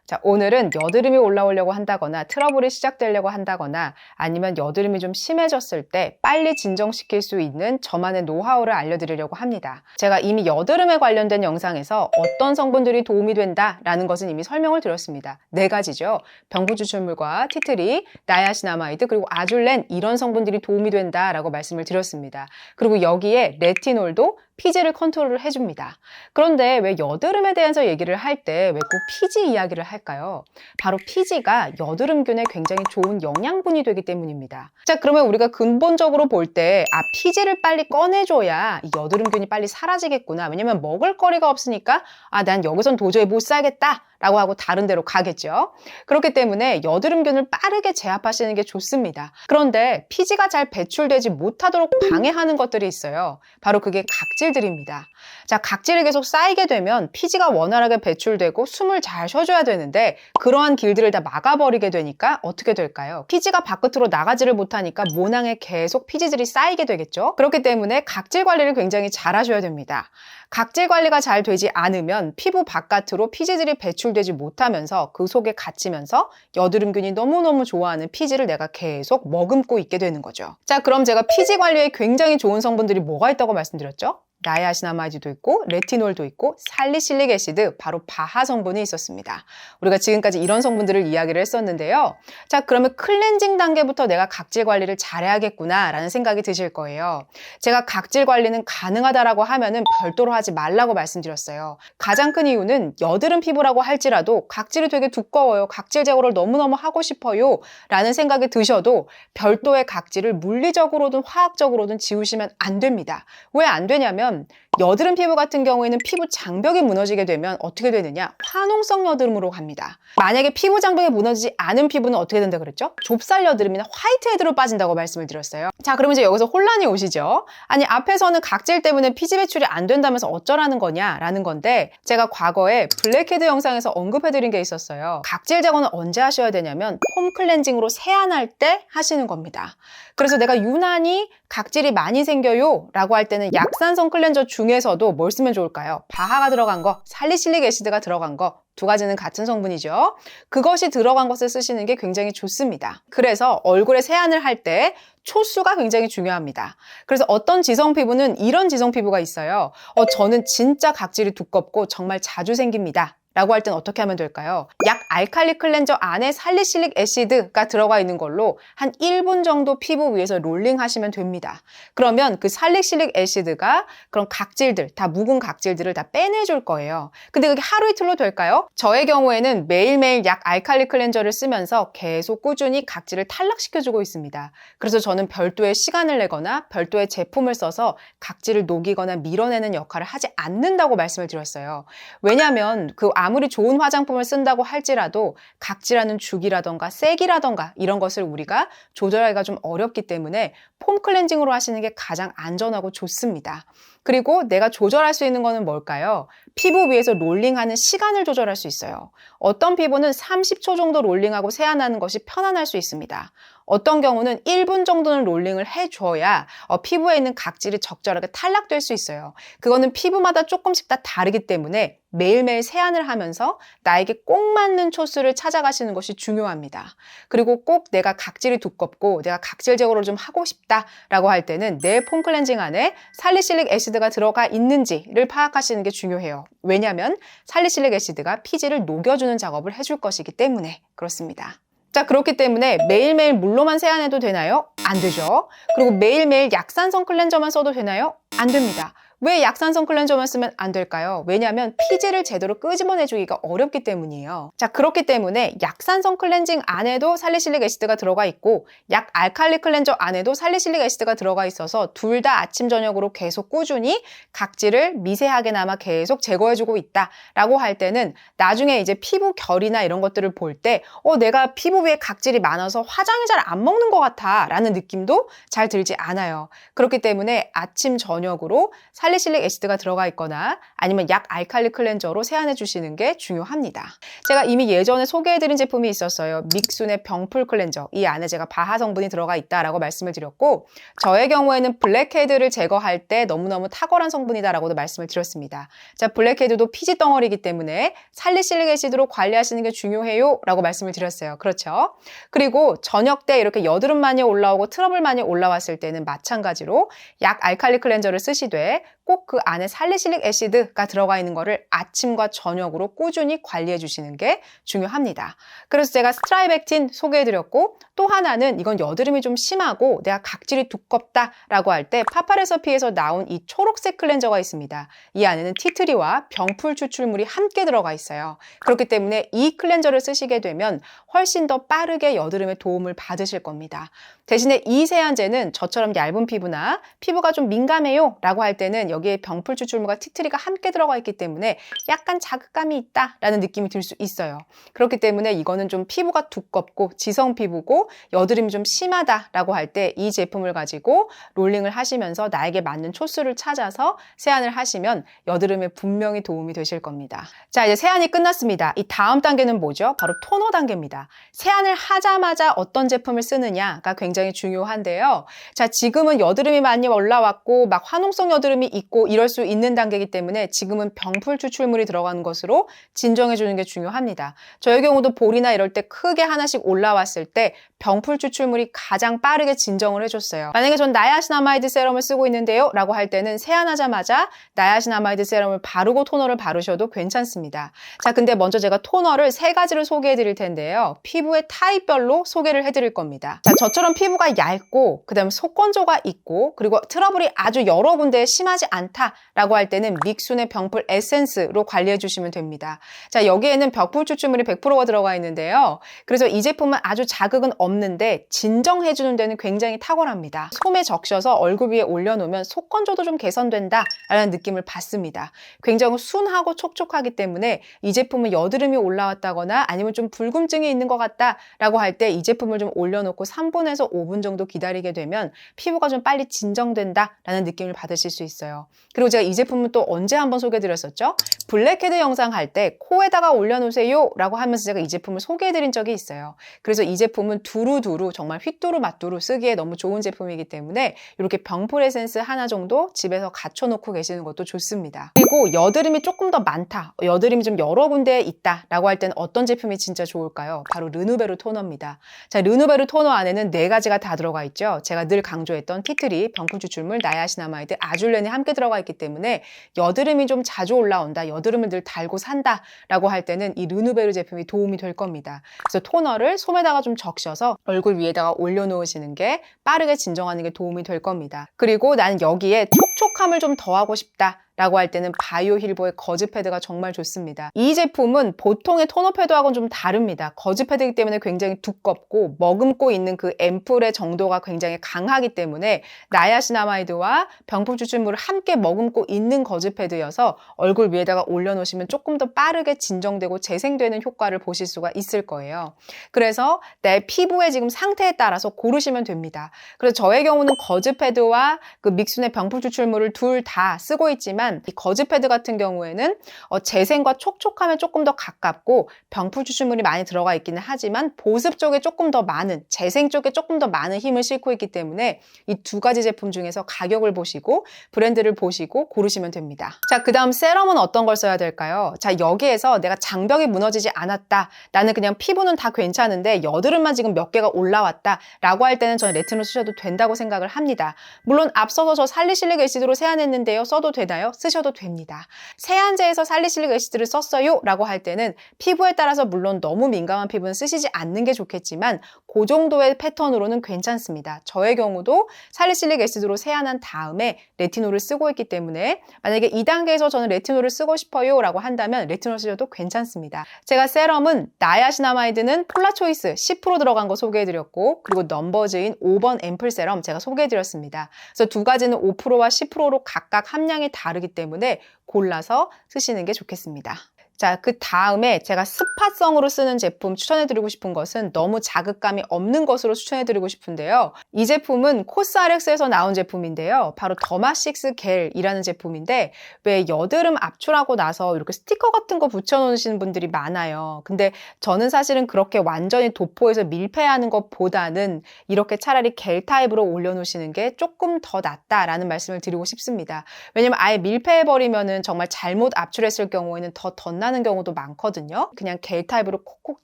자, 오늘은 여드름이 올라오려고 한다거나 트러블이 시작되려고 한다거나 아니면 여드름이 좀 심해졌을 때 빨리 진정시킬 수 있는 저만의 노하우를 알려드리려고 합니다. 제가 이미 여드름에 관련된 영상에서 어떤 성분들이 도움이 된다라는 것은 이미 설명을 드렸습니다. 4가지죠. 병부추출물과 티트리, 나야시나마이드, 그리고 아줄렌 이런 성분들이 도움이 된다라고 말씀을 드렸습니다. 그리고 여기에 레티놀도 피지를 컨트롤을 해줍니다. 그런데 왜 여드름에 대해서 얘기를 할 때 왜 꼭 피지 이야기를 할까요? 바로 피지가 여드름균에 굉장히 좋은 영양분이 되기 때문입니다. 자, 그러면 우리가 근본적으로 볼 때 피지를 빨리 꺼내줘야 이 여드름균이 빨리 사라지겠구나. 왜냐면 먹을 거리가 없으니까 난 여기선 도저히 못 살겠다 라고 하고 다른 데로 가겠죠. 그렇기 때문에 여드름균을 빠르게 제압하시는 게 좋습니다. 그런데 피지가 잘 배출되지 못하도록 방해하는 것들이 있어요. 바로 그게 각질들입니다. 자, 각질이 계속 쌓이게 되면 피지가 원활하게 배출되고 숨을 잘 쉬어줘야 되는데 그러한 길들을 다 막아버리게 되니까 어떻게 될까요? 피지가 바깥으로 나가지를 못하니까 모낭에 계속 피지들이 쌓이게 되겠죠. 그렇기 때문에 각질 관리를 굉장히 잘 하셔야 됩니다. 각질 관리가 잘 되지 않으면 피부 바깥으로 피지들이 배출되지 못하면서 그 속에 갇히면서 여드름균이 너무너무 좋아하는 피지를 내가 계속 머금고 있게 되는 거죠. 자, 그럼 제가 피지 관리에 굉장히 좋은 성분들이 뭐가 있다고 말씀드렸죠? 나야시나마이드도 있고 레티놀도 있고 살리실릭 애시드, 바로 바하 성분이 있었습니다. 우리가 지금까지 이런 성분들을 이야기를 했었는데요. 자, 그러면 클렌징 단계부터 내가 각질 관리를 잘해야겠구나 라는 생각이 드실 거예요. 제가 각질 관리는 가능하다라고 하면은 별도로 하지 말라고 말씀드렸어요. 가장 큰 이유는 여드름 피부라고 할지라도 각질이 되게 두꺼워요. 각질 제거를 너무너무 하고 싶어요 라는 생각이 드셔도 별도의 각질을 물리적으로든 화학적으로든 지우시면 안 됩니다. 왜 안 되냐면 여드름 피부 같은 경우에는 피부 장벽이 무너지게 되면 어떻게 되느냐? 화농성 여드름으로 갑니다. 만약에 피부 장벽이 무너지지 않은 피부는 어떻게 된다 그랬죠? 좁쌀 여드름이나 화이트헤드로 빠진다고 말씀을 드렸어요. 자, 그러면 이제 여기서 혼란이 오시죠? 아니, 앞에서는 각질 때문에 피지 배출이 안 된다면서 어쩌라는 거냐라는 건데 제가 과거에 블랙헤드 영상에서 언급해드린 게 있었어요. 각질 제거는 언제 하셔야 되냐면 폼 클렌징으로 세안할 때 하시는 겁니다. 그래서 내가 유난히 각질이 많이 생겨요 라고 할 때는 약산성 클렌저 중에서도 뭘 쓰면 좋을까요? 바하가 들어간 거, 살리실릭 애시드가 들어간 거, 2가지는 같은 성분이죠. 그것이 들어간 것을 쓰시는 게 굉장히 좋습니다. 그래서 얼굴에 세안을 할 때 초수가 굉장히 중요합니다. 그래서 어떤 지성 피부는 이런 지성 피부가 있어요. 저는 진짜 각질이 두껍고 정말 자주 생깁니다 라고 할 땐 어떻게 하면 될까요? 약 알칼리 클렌저 안에 살리실릭 애시드가 들어가 있는 걸로 한 1분 정도 피부 위에서 롤링 하시면 됩니다. 그러면 그 살리실릭 애시드가 그런 각질들, 다 묵은 각질들을 다 빼내줄 거예요. 근데 그게 하루 이틀로 될까요? 저의 경우에는 매일매일 약 알칼리 클렌저를 쓰면서 계속 꾸준히 각질을 탈락시켜주고 있습니다. 그래서 저는 별도의 시간을 내거나 별도의 제품을 써서 각질을 녹이거나 밀어내는 역할을 하지 않는다고 말씀을 드렸어요. 왜냐하면 아무리 좋은 화장품을 쓴다고 할지라도 각질하는 주기라던가 색이라던가 이런 것을 우리가 조절하기가 좀 어렵기 때문에 폼 클렌징으로 하시는 게 가장 안전하고 좋습니다. 그리고 내가 조절할 수 있는 거는 뭘까요? 피부 위에서 롤링하는 시간을 조절할 수 있어요. 어떤 피부는 30초 정도 롤링하고 세안하는 것이 편안할 수 있습니다. 어떤 경우는 1분 정도는 롤링을 해줘야 피부에 있는 각질이 적절하게 탈락될 수 있어요. 그거는 피부마다 조금씩 다 다르기 때문에 매일매일 세안을 하면서 나에게 꼭 맞는 초수를 찾아가시는 것이 중요합니다. 그리고 꼭 내가 각질이 두껍고 내가 각질 제거를 좀 하고 싶다라고 할 때는 내 폼 클렌징 안에 살리실릭 애시드가 들어가 있는지를 파악하시는 게 중요해요. 왜냐하면 살리실릭 애시드가 피지를 녹여주는 작업을 해줄 것이기 때문에 그렇습니다. 자, 그렇기 때문에 매일매일 물로만 세안해도 되나요? 안 되죠. 그리고 매일매일 약산성 클렌저만 써도 되나요? 안 됩니다. 왜 약산성 클렌저만 쓰면 안 될까요? 왜냐하면 피지를 제대로 끄집어내주기가 어렵기 때문이에요. 자, 그렇기 때문에 약산성 클렌징 안에도 살리실릭 애시드가 들어가 있고 약 알칼리 클렌저 안에도 살리실릭 애시드가 들어가 있어서 둘 다 아침 저녁으로 계속 꾸준히 각질을 미세하게나마 계속 제거해주고 있다라고 할 때는 나중에 이제 피부 결이나 이런 것들을 볼 때 내가 피부 위에 각질이 많아서 화장이 잘 안 먹는 것 같아 라는 느낌도 잘 들지 않아요. 그렇기 때문에 아침 저녁으로 살리실릭 살리실릭 애시드가 들어가 있거나 아니면 약 알칼리 클렌저로 세안해 주시는 게 중요합니다. 제가 이미 예전에 소개해드린 제품이 있었어요. 믹순의 병풀 클렌저. 이 안에 제가 바하 성분이 들어가 있다라고 말씀을 드렸고, 저의 경우에는 블랙헤드를 제거할 때 너무너무 탁월한 성분이다라고도 말씀을 드렸습니다. 자, 블랙헤드도 피지 덩어리이기 때문에 살리실릭 애시드로 관리하시는 게 중요해요 라고 말씀을 드렸어요. 그렇죠? 그리고 저녁 때 이렇게 여드름 많이 올라오고 트러블 많이 올라왔을 때는 마찬가지로 약 알칼리 클렌저를 쓰시되 꼭 그 안에 살리실릭 애시드가 들어가 있는 거를 아침과 저녁으로 꾸준히 관리해 주시는 게 중요합니다. 그래서 제가 스트라이벡틴 소개해드렸고, 또 하나는 이건 여드름이 좀 심하고 내가 각질이 두껍다라고 할 때 파파레서피에서 나온 이 초록색 클렌저가 있습니다. 이 안에는 티트리와 병풀 추출물이 함께 들어가 있어요. 그렇기 때문에 이 클렌저를 쓰시게 되면 훨씬 더 빠르게 여드름에 도움을 받으실 겁니다. 대신에 이 세안제는 저처럼 얇은 피부나 피부가 좀 민감해요 라고 할 때는 여기에 병풀 추출물과 티트리가 함께 들어가 있기 때문에 약간 자극감이 있다라는 느낌이 들 수 있어요. 그렇기 때문에 이거는 좀 피부가 두껍고 지성 피부고 여드름이 좀 심하다라고 할 때 이 제품을 가지고 롤링을 하시면서 나에게 맞는 초수를 찾아서 세안을 하시면 여드름에 분명히 도움이 되실 겁니다. 자, 이제 세안이 끝났습니다. 이 다음 단계는 뭐죠? 바로 토너 단계입니다. 세안을 하자마자 어떤 제품을 쓰느냐가 굉장히 중요한데요. 자, 지금은 여드름이 많이 올라왔고 막 화농성 여드름이 있고 이럴 수 있는 단계이기 때문에 지금은 병풀 추출물이 들어가는 것으로 진정해 주는 게 중요합니다. 저의 경우도 볼이나 이럴 때 크게 하나씩 올라왔을 때 병풀 추출물이 가장 빠르게 진정을 해줬어요. 만약에 전 나야시나마이드 세럼을 쓰고 있는데요 라고 할 때는 세안하자마자 나야시나마이드 세럼을 바르고 토너를 바르셔도 괜찮습니다. 자, 근데 먼저 제가 토너를 3가지를 소개해 드릴 텐데요. 피부의 타입별로 소개를 해드릴 겁니다. 자, 저처럼 피부가 얇고 그 다음에 속건조가 있고 그리고 트러블이 아주 여러 군데에 심하지 않다라고 할 때는 믹순의 병풀 에센스로 관리해 주시면 됩니다. 자, 여기에는 병풀 추출물이 100%가 들어가 있는데요. 그래서 이 제품은 아주 자극은 없는데 진정해 주는 데는 굉장히 탁월합니다. 솜에 적셔서 얼굴 위에 올려놓으면 속건조도 좀 개선된다라는 느낌을 받습니다. 굉장히 순하고 촉촉하기 때문에 이 제품은 여드름이 올라왔다거나 아니면 좀 붉음증이 있는 것 같다라고 할 때 이 제품을 좀 올려놓고 3분에서 5분 정도 기다리게 되면 피부가 좀 빨리 진정된다라는 느낌을 받으실 수 있어요. 그리고 제가 이 제품은 또 언제 한번 소개해드렸었죠? 블랙헤드 영상 할 때 코에다가 올려놓으세요 라고 하면서 제가 이 제품을 소개해드린 적이 있어요. 그래서 이 제품은 두루두루 정말 휘뚜루 마뚜루 쓰기에 너무 좋은 제품이기 때문에 이렇게 병풀 에센스 하나 정도 집에서 갖춰놓고 계시는 것도 좋습니다. 그리고 여드름이 조금 더 많다, 여드름이 좀 여러 군데에 있다 라고 할 때는 어떤 제품이 진짜 좋을까요? 바로 르누베르 토너입니다. 자, 르누베르 토너 안에는 4가지가 다 들어가 있죠. 제가 늘 강조했던 티트리, 병풀 추출물, 나야시나마이드, 아줄렌이 함께 들어가 있기 때문에 여드름이 좀 자주 올라온다, 여드름을 늘 달고 산다 라고 할 때는 이 르누베르 제품이 도움이 될 겁니다. 그래서 토너를 솜에다가 좀 적셔서 얼굴 위에다가 올려놓으시는 게 빠르게 진정하는 게 도움이 될 겁니다. 그리고 나는 여기에 촉촉함을 좀 더하고 싶다 라고 할 때는 바이오 힐보의 거즈 패드가 정말 좋습니다. 이 제품은 보통의 토너 패드하고는 좀 다릅니다. 거즈 패드이기 때문에 굉장히 두껍고 머금고 있는 그 앰플의 정도가 굉장히 강하기 때문에 나야시나마이드와 병풀 추출물을 함께 머금고 있는 거즈 패드여서 얼굴 위에다가 올려놓으시면 조금 더 빠르게 진정되고 재생되는 효과를 보실 수가 있을 거예요. 그래서 내 피부의 지금 상태에 따라서 고르시면 됩니다. 그래서 저의 경우는 거즈 패드와 그 믹순의 병풀 추출물을 둘 다 쓰고 있지만 이 거즈 패드 같은 경우에는 재생과 촉촉함에 조금 더 가깝고 병풀 추출물이 많이 들어가 있기는 하지만 보습 쪽에 조금 더 많은, 재생 쪽에 조금 더 많은 힘을 싣고 있기 때문에 이 2가지 제품 중에서 가격을 보시고 브랜드를 보시고 고르시면 됩니다. 자, 그 다음 세럼은 어떤 걸 써야 될까요? 자, 여기에서 내가 장벽이 무너지지 않았다, 나는 그냥 피부는 다 괜찮은데 여드름만 지금 몇 개가 올라왔다 라고 할 때는 저는 레티놀 쓰셔도 된다고 생각을 합니다. 물론 앞서서 저 살리실릭 애시드로 세안했는데요, 써도 되나요? 쓰셔도 됩니다. 세안제에서 살리실릭 애시드를 썼어요 라고 할 때는 피부에 따라서 물론 너무 민감한 피부는 쓰시지 않는 게 좋겠지만 그 정도의 패턴으로는 괜찮습니다. 저의 경우도 살리실릭 애시드로 세안한 다음에 레티놀을 쓰고 있기 때문에 만약에 2단계에서 저는 레티놀을 쓰고 싶어요 라고 한다면 레티놀 쓰셔도 괜찮습니다. 제가 세럼은 나야시나마이드는 폴라초이스 10% 들어간 거 소개해드렸고, 그리고 넘버즈인 5번 앰플 세럼 제가 소개해드렸습니다. 그래서 2가지는 5%와 10%로 각각 함량이 다르기 때문에 골라서 쓰시는 게 좋겠습니다. 자, 그 다음에 제가 스파성으로 쓰는 제품 추천해드리고 싶은 것은 너무 자극감이 없는 것으로 추천해드리고 싶은데요. 이 제품은 코스RX에서 나온 제품인데요. 바로 더마식스 겔이라는 제품인데 왜 여드름 압출하고 나서 이렇게 스티커 같은 거 붙여놓으시는 분들이 많아요. 근데 저는 사실은 그렇게 완전히 도포해서 밀폐하는 것보다는 이렇게 차라리 겔 타입으로 올려놓으시는 게 조금 더 낫다라는 말씀을 드리고 싶습니다. 왜냐면 아예 밀폐해버리면은 정말 잘못 압출했을 경우에는 더 덧나는 경우도 많거든요. 그냥 겔 타입으로 콕콕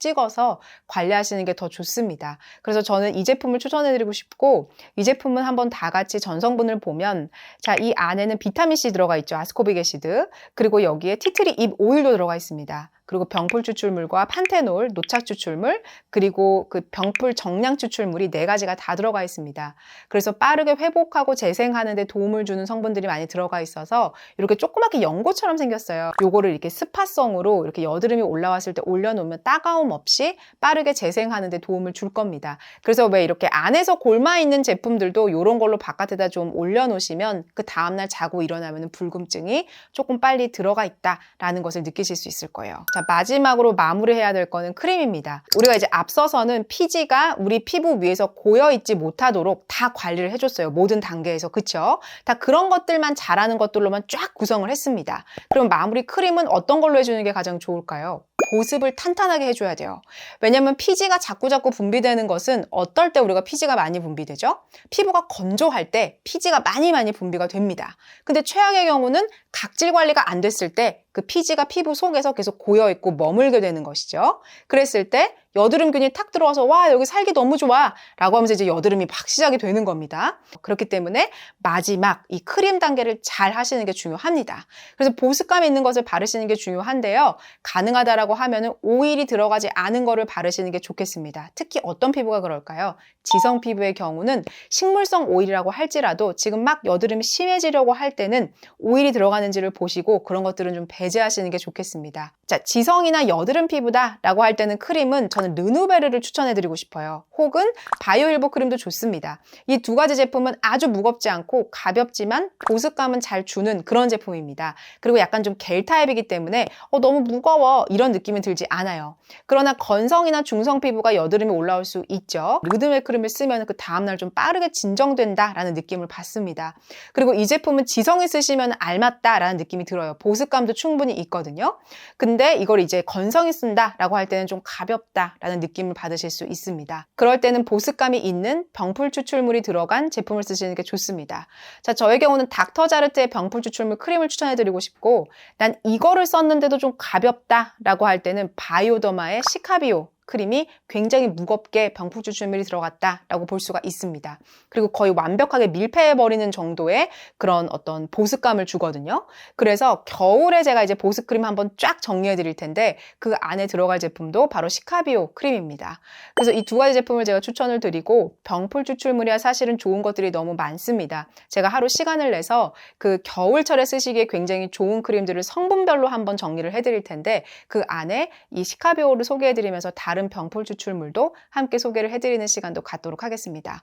찍어서 관리하시는 게 더 좋습니다. 그래서 저는 이 제품을 추천해드리고 싶고, 이 제품은 한번 다 같이 전성분을 보면, 자, 이 안에는 비타민C 들어가 있죠. 아스코빅 애시드. 그리고 여기에 티트리 잎 오일도 들어가 있습니다. 그리고 병풀 추출물과 판테놀, 노착 추출물, 그리고 그 병풀 정량 추출물이 4가지가 다 들어가 있습니다. 그래서 빠르게 회복하고 재생하는 데 도움을 주는 성분들이 많이 들어가 있어서 이렇게 조그맣게 연고처럼 생겼어요. 요거를 이렇게 스파성으로 이렇게 여드름이 올라왔을 때 올려놓으면 따가움 없이 빠르게 재생하는 데 도움을 줄 겁니다. 그래서 왜 이렇게 안에서 골마 있는 제품들도 이런 걸로 바깥에다 좀 올려놓으시면 그 다음날 자고 일어나면 불금증이 조금 빨리 들어가 있다라는 것을 느끼실 수 있을 거예요. 자, 마지막으로 마무리해야 될 거는 크림입니다. 우리가 이제 앞서서는 피지가 우리 피부 위에서 고여있지 못하도록 다 관리를 해줬어요. 모든 단계에서. 그쵸? 다 그런 것들만 잘하는 것들로만 쫙 구성을 했습니다. 그럼 마무리 크림은 어떤 걸로 해주는 게 가장 좋을까요? 보습을 탄탄하게 해줘야 돼요. 왜냐면 피지가 자꾸자꾸 분비되는 것은 어떨 때 우리가 피지가 많이 분비되죠? 피부가 건조할 때 피지가 많이 분비가 됩니다. 근데 최악의 경우는 각질 관리가 안 됐을 때 그 피지가 피부 속에서 계속 고여있고 머물게 되는 것이죠. 그랬을 때 여드름균이 탁 들어와서 와 여기 살기 너무 좋아 라고 하면서 이제 여드름이 막 시작이 되는 겁니다. 그렇기 때문에 마지막 이 크림 단계를 잘 하시는 게 중요합니다. 그래서 보습감 있는 것을 바르시는 게 중요한데요. 가능하다라고 하면은 오일이 들어가지 않은 거를 바르시는 게 좋겠습니다. 특히 어떤 피부가 그럴까요? 지성 피부의 경우는 식물성 오일이라고 할지라도 지금 막 여드름이 심해지려고 할 때는 오일이 들어가는지를 보시고 그런 것들은 좀 배제하시는 게 좋겠습니다. 자, 지성이나 여드름 피부다 라고 할 때는 크림은 저는 르누베르를 추천해드리고 싶어요. 혹은 바이오일보 크림도 좋습니다. 이 2가지 제품은 아주 무겁지 않고 가볍지만 보습감은 잘 주는 그런 제품입니다. 그리고 약간 좀 겔 타입이기 때문에 너무 무거워 이런 느낌이 들지 않아요. 그러나 건성이나 중성 피부가 여드름이 올라올 수 있죠. 르누베르 크림을 쓰면 그 다음날 좀 빠르게 진정된다라는 느낌을 받습니다. 그리고 이 제품은 지성이 쓰시면 알맞다라는 느낌이 들어요. 보습감도 충분히 있거든요. 근데 이걸 이제 건성이 쓴다라고 할 때는 좀 가볍다라는 느낌을 받으실 수 있습니다. 그럴 때는 보습감이 있는 병풀 추출물이 들어간 제품을 쓰시는 게 좋습니다. 자, 저의 경우는 닥터자르트의 병풀 추출물 크림을 추천해드리고 싶고, 난 이거를 썼는데도 좀 가볍다라고 할 때는 바이오더마의 시카비오 크림이 굉장히 무겁게 병풀 추출물이 들어갔다라고 볼 수가 있습니다. 그리고 거의 완벽하게 밀폐해버리는 정도의 그런 어떤 보습감을 주거든요. 그래서 겨울에 제가 이제 보습 크림 한번 쫙 정리해 드릴 텐데 그 안에 들어갈 제품도 바로 시카비오 크림입니다. 그래서 이 2가지 제품을 제가 추천을 드리고, 병풀 추출물이야 사실은 좋은 것들이 너무 많습니다. 제가 하루 시간을 내서 그 겨울철에 쓰시기에 굉장히 좋은 크림들을 성분별로 한번 정리를 해드릴 텐데 그 안에 이 시카비오를 소개해드리면서 다른 병풀 추출물도 함께 소개를 해드리는 시간도 갖도록 하겠습니다.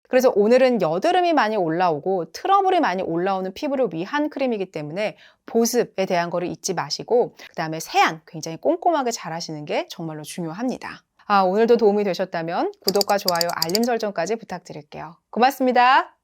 그래서 오늘은 여드름이 많이 올라오고 트러블이 많이 올라오는 피부를 위한 크림이기 때문에 보습에 대한 거를 잊지 마시고, 그 다음에 세안 굉장히 꼼꼼하게 잘 하시는 게 정말로 중요합니다. 오늘도 도움이 되셨다면 구독과 좋아요, 알림 설정까지 부탁드릴게요. 고맙습니다.